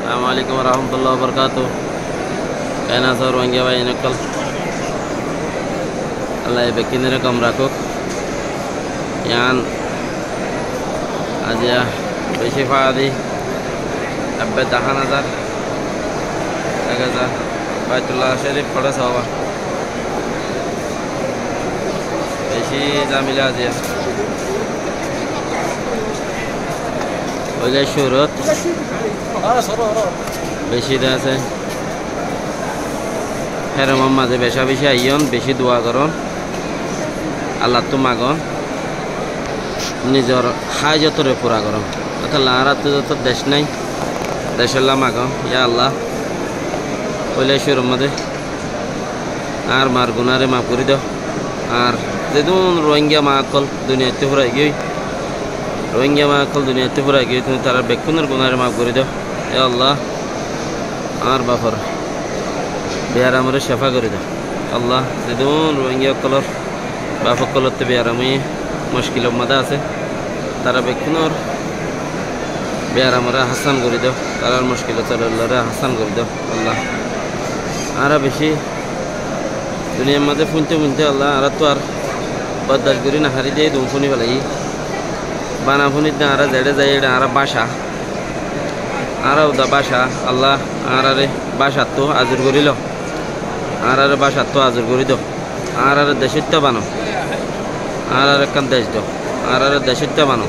Assalamualaikum warahmatullahi wabarakatuh. Kena sor wangi wa inakal. Allah bekin rakam rakuk. Yan aja bersifat adi. Abad dahan azar. Agaza. Baitullah Sharif pada sawa. Besi zamila aja. Oleh syurut. বেশি আছে হেরম মাঝে বেশা বেশি আইয়ন বেশি দোয়া করন আল্লাহ তো মাগন নিজের হাজতরে পুরা করন অর্থাৎ লারা তো যত দেশ নাই দেশেল্লা মাগন ইয়া আল্লাহ ওইলে শুরুর মধ্যে আর মার গুনারে মাফ করে দাও আর যেদিন রোহিঙ্গা মা কল দুনিয়াতে পুরাই গিয়ে রোহিঙ্গা মা কল দুনিয়াতে পুরাই গিয়ে তুমি তারা বেকুনের গুনারে মাফ করে দাও ইয়া আল্লাহ আর বাফর বিহার আমার শেফা করে দাও আল্লাহ যেদিন রোহিঙ্গা কলর বাফক কলরতে বিহার আমি মুশকিল মধ্যে আছে তারা বেকুনর বিহার আমরা হাসান করে দাও তারার মুশকিল চলরে হাসান করে দাও আল্লাহ আর বেশি দুনিয়ার মাঝে ফুনতে ফুনতে আল্লাহ আর তো আর বদাস করি না হারি দিয়ে দুম ফুনি ফেলাই বানা ফুনির না আর জেড়ে যাই এটা আর বাসা আর উদা বাসা আল্লাহ আর আরে বাসার তো আজর করিল আর আরে বাসার তো আজর করি দাও আর আরে দেশিত্ব বানো আর আর একখান দেশ দাও আর আরে দেশিত্ব বানো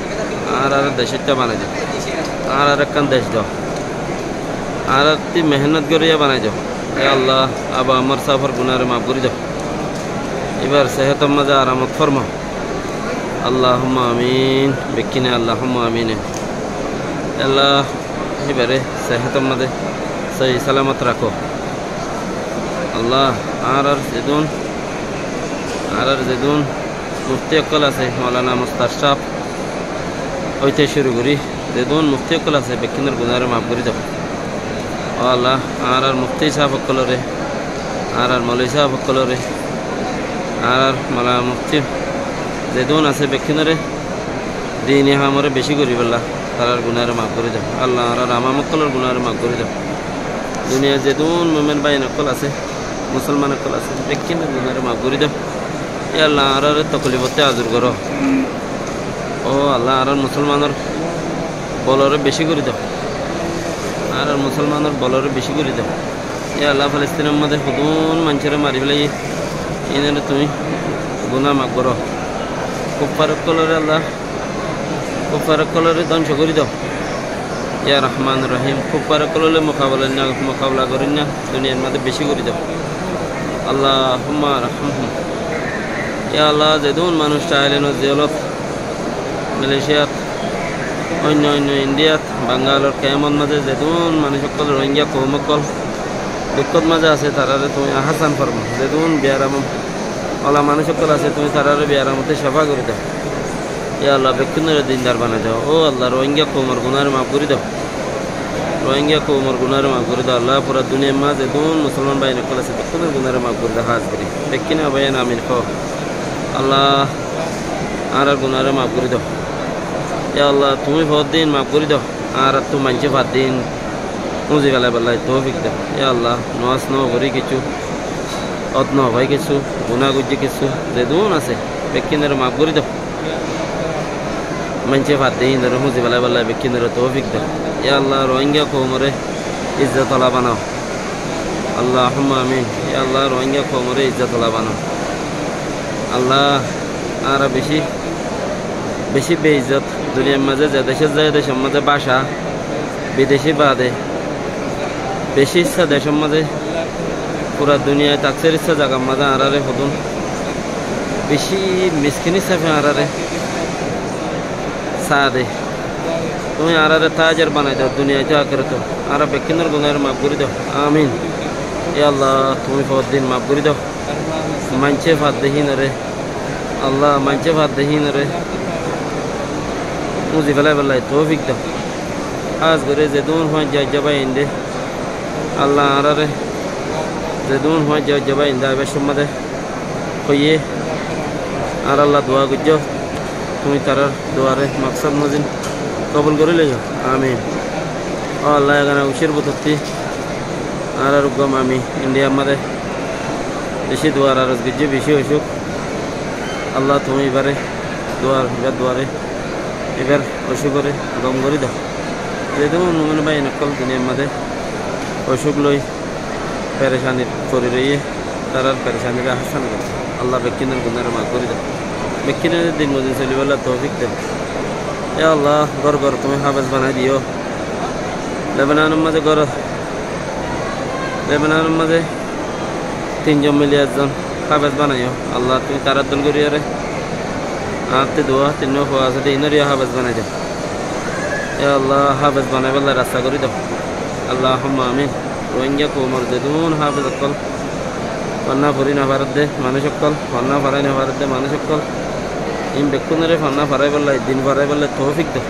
আর আরে দেশিত্ব বানাই দাও আর আর একখান দেশ দাও আর তুই মেহনত করিয়া বানাই দাও এ আল্লাহ আবা আমার সাফর গুনারে মাফ করে দাও এবার সেহত মজা আরামত ফরমাও আল্লাহুম্মা আমিন বেকিনে আল্লাহুম্মা আমিন আল্লাহ এবারে সেহত মধ্যে সহি সালামত রাখো আল্লাহ আর যেদিন মুফতি অকল আছে মৌলানা মুস্তার সাহ হইতে শুরু করি যেদিন মুফতি অকল আছে বেকিনের গুনারে মাফ করে দাও ও আল্লাহ আর মুফতি সাহেব অকলরে আর মৌলী সাহেব অকলরে আর মৌলানা মুফতি যেদিন আছে বেকিনরে দিন হামরে বেশি করি বললা তারার গুনারে মাফ করে দাও আল্লাহ আর আমার মক্কলের গুনারে মাফ করে দাও দুনিয়া যেদিন মোমেন বাইন অকল আছে মুসলমান অকল আছে বেকিনের গুনারে মাফ করে দাও এ আল্লাহ আর তকলিফতে আজর করো ও আল্লাহ আর মুসলমানের বলরে বেশি করে দাও আর মুসলমানের বলরে বেশি করে দাও এ আল্লাহ ফিলিস্তিনের মধ্যে হুদুন মানুষেরা মারি ফেলাই এনে তুমি গুনাহ মাফ করো কুফার কলরে আল্লাহ কুফার কলরে ধ্বংস করে দাও ইয়া রহমান রহিম কুফার কলরে মোকাবলা করেন না দুনিয়ার মধ্যে বেশি করে দাও আল্লাহুম্মা রাহমহুম ইয়া আল্লাহ যেদিন মানুষ চাইলেন জেলত মালয়েশিয়াত অন্য ইন্ডিয়াত বাঙ্গালোর কেমন মাঝে যেদিন মানুষ সকল রোহিঙ্গা কৌমকল দুঃখত মাঝে আছে তারারে তুমি আহাসান ফরমা যেদিন বিয়ারাম ওলা মানুষ সকল আছে তুমি তারারে বিয়ারামতে সেবা করে দাও ইয়া আল্লাহ বেকুনের দিনদার বানাই দাও ও আল্লাহ রোহিঙ্গা কৌমর গুনারে মাফ করে দাও রোহিঙ্গা কৌমর গুনারে মাফ করে দাও আল্লাহ পুরা দুনিয়ার মা যেদিন মুসলমান ভাই নকল আছে বেকুনের গুনারে মাফ করে দাও হাজ করি বেকিনা ভাইয়ান আমিন খো আল্লাহ আর গুনারে মাফ করে দাও ইয়া আল্লাহ তুমি বহুত দিন মাফ করে দাও আর তুমি মানছে ভাত দিন মুজি বেলায় বেলায় তৌফিক দাও ইয়া আল্লাহ নওয়াজ ন ভরি কিছু অত ন ভাই কিছু গুনা গুজি কিছু যেদিন আছে বেকিনের মাফ করে দাও মানছে ভাত দিন ধরো মুজি বেলায় বেলায় বেকিনের তৌফিক দাও ইয়া আল্লাহ রোহিঙ্গা কৌমরে ইজ্জতওয়ালা বানাও আল্লাহুম্মা আমিন ইয়া আল্লাহ রোহিঙ্গা কৌমরে ইজ্জতওয়ালা বানাও আল্লাহ আর বেশি বেশি বেইজ্জত দুনিয়ার মাঝে যে দেশের যায় দেশের মাঝে বাসা বিদেশি বাদে বেশি ইচ্ছা দেশের মাঝে পুরা দুনিয়ায় তাকসের ইচ্ছা জায়গার মাঝে আরারে হতুন বেশি মিসকিন হিসাবে আরারে চা দে তুমি আরারে তাজার বানাই দাও দুনিয়ায় তো আখেরে তো আর বেকিনের গুনার মাফ করে দাও আমিন এ আল্লাহ তুমি বহুত দিন মাফ করে দাও মানছে ভাত দেহিন রে আল্লাহ মানছে ভাত দেহিন রে মুজি বেলায় বেলায় তৌফিক দাও আজ করে যেদিন হয় যাবাই ইন্দে আল্লাহ আরারে যেদিন হয় যাবাই ইন্দা এবার সম্মাদে হইয়ে আর আল্লাহ দোয়া গুজ তুমি তারার দোয়ারে মাকসাদ মজিন কবুল করে লইও আমিন ও আল্লাহ এখানে উশির বুতত্তি আর রুগম আমি ইন্ডিয়ার মধ্যে বেশি দোয়ার আর গিয়ে বেশি অসুখ আল্লাহ তুমি এবারে দুয়ারে এবার অসুখরে গম করে দাও যেহেতু নুমান ভাই নকল দুনিয়ার মধ্যে অসুখ লই পেরেশানির করে রইয়ে তার পেরেশানির হাসান করে আল্লাহ বেকিনের গুনারে মাফ করে দাও বেকিনের দিন মজুর চলিবেলা তৌফিক দেব এ আল্লাহ ঘর তুমি হাফেজ বানাই দিও লেবাননের মাঝে 3 জন মিলে একজন হাফেজ বানাইও আল্লাহ তুমি তারার দল করিয়া রে আতে দোয়া 3 হওয়া আছে ইনরিয়া হাফেজ বানাই দাও এ আল্লাহ হাফেজ বানাই বলে রাস্তা করে দাও আল্লাহুম্মা আমিন রোহিঙ্গা কোমর দেদুন হাফেজ অকল ফন্না ফরি না ভারত দে মানুষ অকল ফন্না ফরাই না ভারত দে মানুষ অকল ইম বেকুনরে ফন্না ফরাই বললে দিন ফরাই বললে তৌফিক দাও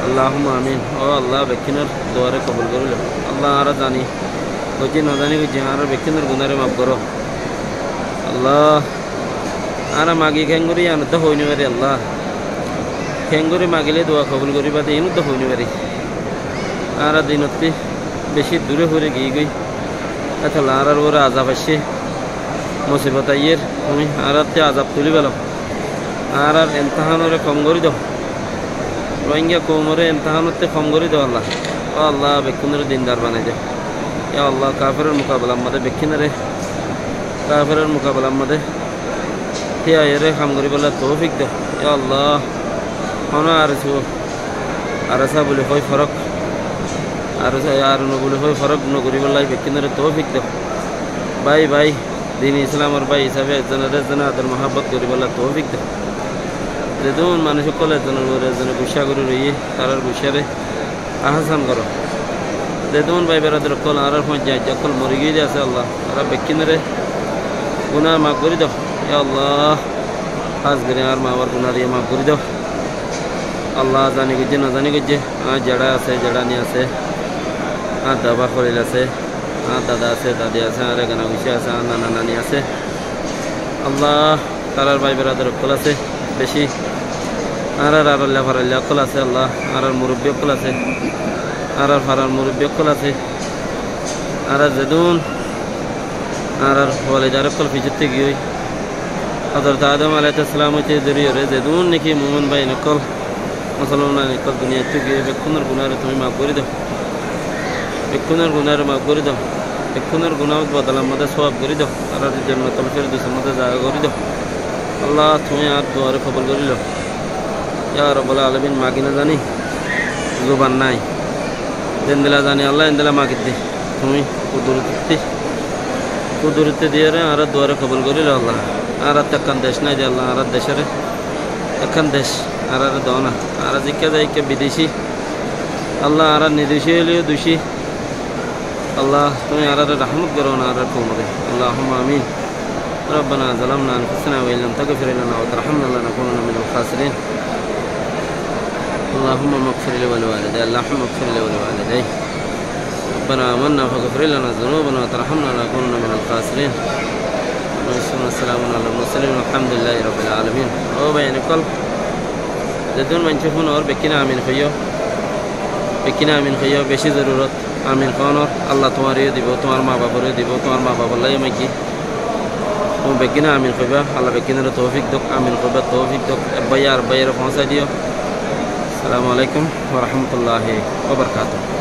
আল্লাহুম্মা আমিন ও আল্লাহ বেকিনের দোয়ারে কবুল করিল আল্লাহ আর জানি বুঝি না জানি বুঝি আর বেকিনের গুনারে মাফ করো আল্লাহ আর মাগি খেঙ্গুরি আনো তো হইনি পারি আল্লাহ খেঙ্গুরি মাগিলে দোয়া কবুল করিবা দিন তো হইনি পারি আর দিনতি বেশি দূরে হয়ে গই আচ্ছা আর ওরা আজাব আসছে মুসিবত আইয়ের তুমি আর আজাব তুলি পেলাম আর এমতাহানরে কম করে দাও রোহিঙ্গা কোমরে এমতাহানতে কম করে দাও আল্লাহ ও আল্লাহ বেকিনের দিনদার বানাই দাও ইয়া আল্লাহ কাফেরের মোকাবেলা আমাদের বেকিনারে কাফেরের মোকাবেলা আমাদের হিয়া এরে কাম করি বলে তৌফিক দাও ইয়া আল্লাহ হনা আর আসা বলে হয় ফরক আর নবুলে হয় ফরক নগরী বলাই বেকিনারে তৌফিক দাও ভাই দিন ইসলামের ভাই হিসাবে একজনের আদর মহাব্বত করি বলে তৌফিক দাও যেদুন মানুষ সকল একজনের গুসা করে রইয়ে তার গুসারে আহসান করো যেদুন ভাই বেড়াদের কল আর পঞ্চায়েত যখন মরে গিয়ে আছে আল্লাহ তারা বেকিনারে গুনাহ মাফ করে দাও ইয়া আল্লাহ আজ করে আর মা বাবার গুনাহ দিয়ে মাফ করে দাও আল্লাহ জানি গুজে না জানি গুজে আর জেড়া আছে জেড়ানি আছে আর দাবা খরিল আছে আর দাদা আছে দাদি আছে আর গানা গুছি আছে আর নানা নানি আছে আল্লাহ তারার ভাই বেড়াদের কল আছে বেশি আর আল্লাহ ফারাল্লাহ কল আছে আল্লাহ আর মুরব্বী কল আছে আর ফারার মুরব্বী কল আছে আর যেদুন আর ওয়ালিদার কল ফিজতে গিয়ে হযরত আদম আলাইহিস সালাম হতে জরিয়ে যেদুন নাকি মুমিন ভাই নকল মুসলমান নকল দুনিয়াতে গিয়ে বেকুনের গুনারে তুমি মাফ করে দাও বেকুনের গুনারে মাফ করে দাও বেকুনের গুনাহ বদলা মধ্যে সওয়াব করে দাও আর জান্নাতুল ফিরদাউসের মধ্যে জায়গা করে দাও আল্লাহ তুমি আর দুয়ারে কবুল করিল ইয়া রাব্বুল আলামিন মাগি না জানি জবান নাই দেন দিলা জানি আল্লাহ ইনদিলা মাগি দে তুমি কুদরতে দিয়ে রে আর দুয়ারে কবুল করিল আল্লাহ আর একখান দেশ নাই যে আল্লাহ আর দেশের একখান দেশ আর দাও না আর জিজ্ঞা যায় কে বিদেশি আল্লাহ আর নিদেশি হলেও দোষী আল্লাহ তুমি আর রহমত করো না আর কোমরে আল্লাহুম্মা আমিন ربنا ظلمنا أنفسنا وإن لم تغفر لنا وترحمنا لنكونن من الخاسرين اللهم اغفر لي ولوالدي اللهم اغفر لي ولوالدي ربنا آمنا فاغفر لنا ذنوبنا وترحمنا لنكونن من الخاسرين والسلام على المرسلين والحمد لله رب العالمين او بين قلب بدون من تشوفون اور بكنا آمين خيو বেশি জরুরত আমিন খানোর আল্লাহ তোমারও দিব তোমার মা বাবারও দিব তোমার মা বাবার লাই মাইকি তুমি বেকিনা আমিন কইবা আল্লাহ বেকিনারে তৌফিক দক আমিন কইবা তৌফিক দক বাইয়ার পৌঁছাই দিও আসসালামু আলাইকুম ওয়া রাহমাতুল্লাহি ওয়া বারাকাতুহু।